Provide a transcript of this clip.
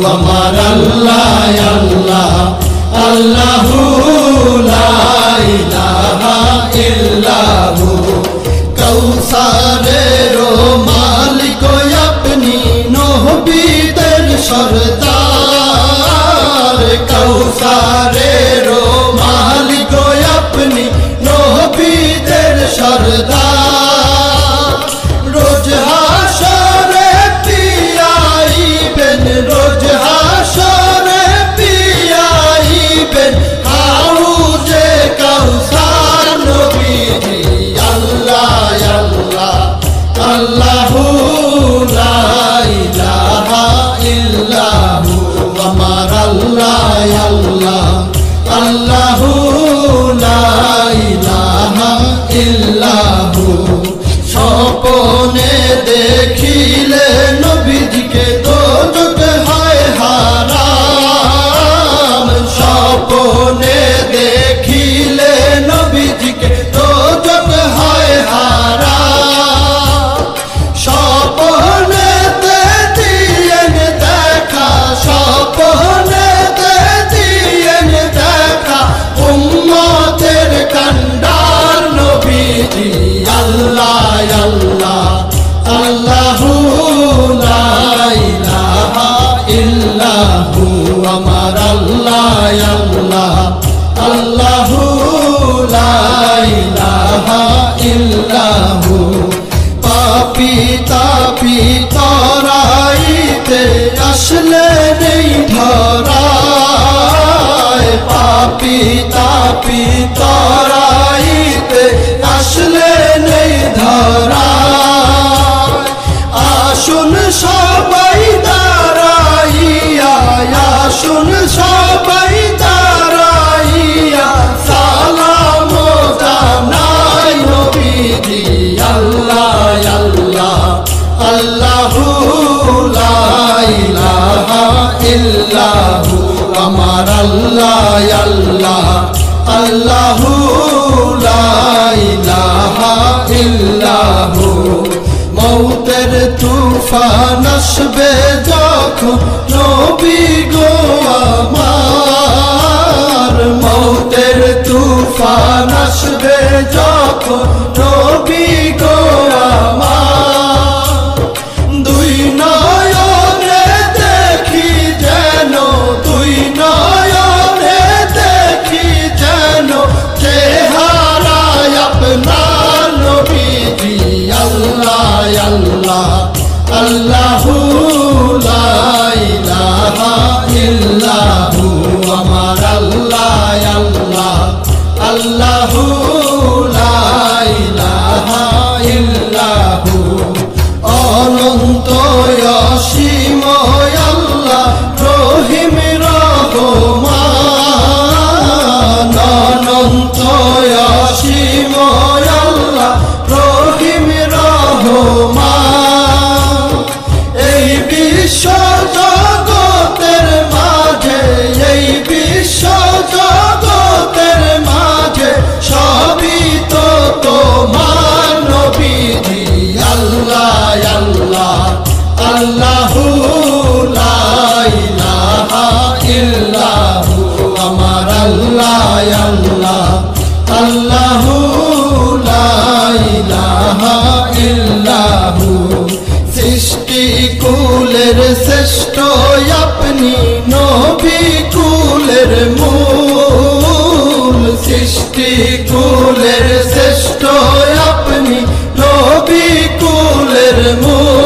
আমার আল্লাহ আল্লাহ আল্লাহু লা ইলাহা ইল্লাহু কৌসারের মালিক আপনি নবীদের সরদার কৌসারের মালিক আপনি নবীদের সরদার রোজ হাসরে পিয়াইবেন রোজ হাসরে পিয়াইবেন হাউজে কাউসার নবীজি আল্লাহ আল্লাহ আল্লাহু লা ইলাহা ইল্লাহু আমার আল্লাহ আল্লাহ আল্লাহু লা ইলাহা ইল্লাহু স্বপ্নে দেখিলে নবীজিকে দোজখ হয় হারাম স্বপ্নে দেখিলে নবীজিকে দোজখ হয় হারাম স্বপ্নেতে দিয়েন দেখা স্বপ্নেতে দিয়েন দেখা উম্মতের কান্ডার নবীজি আল্লাহ আল্লাহ আল্লাহু লা ইলাহা ইল্লাহু আমার আল্লাহ আল্লাহ আল্লাহু লা ইলাহা ইল্লাহু পাপী তাপী তরাইতে আসলে নেই ধরায় পাপী তাপী তরাইতে আসলে নেই ধরায় আসুন সবাই দাঁড়াইয়া আসুন সবাই দাঁড়াইয়া সালাম জানাই নবীজি আল্লাহ আল্লাহ আল্লাহু লা ইলাহা ইল্লাহু আমার আল্লাহ আল্লাহ আল্লাহু লা ইলাহা ইল্লাহু মৌতের তুফান আসবে যখন নবী গো আমার মৌতের তুফান আসবে যখন নবী গো আমার দুই নয়নে দেখি যেন দুই নয়নে দেখি যেন চেহারায় আপনার নবীজি আল্লাহ আল্লাহ আল্লাহু লা ইলাহা ইল্লাহু আমার আল্লাহ আল্লাহ আল্লাহু লা ইলাহা ইল্লাহু অনন্ত অসীম আল্লাহ রহিম রহমান অনন্ত অসীম আল্লাহ রহিম রহমান এই বিশ্ব জগতের মাঝে এই বিশ্ব জগতের মাঝে সবই তো তোমার নবীজি আল্লাহ আল্লাহ আল্লাহু লা ইলাহা ইল্লাহু আমার আল্লাহ আল্লাহ আল্লাহু লা ইলাহা ইল্লাহু সৃষ্টি কুলের শ্রেষ্ঠ আপনি নবী কুলের মূল সৃষ্টি কুলের শ্রেষ্ঠ আপনি নবী কুলের মূল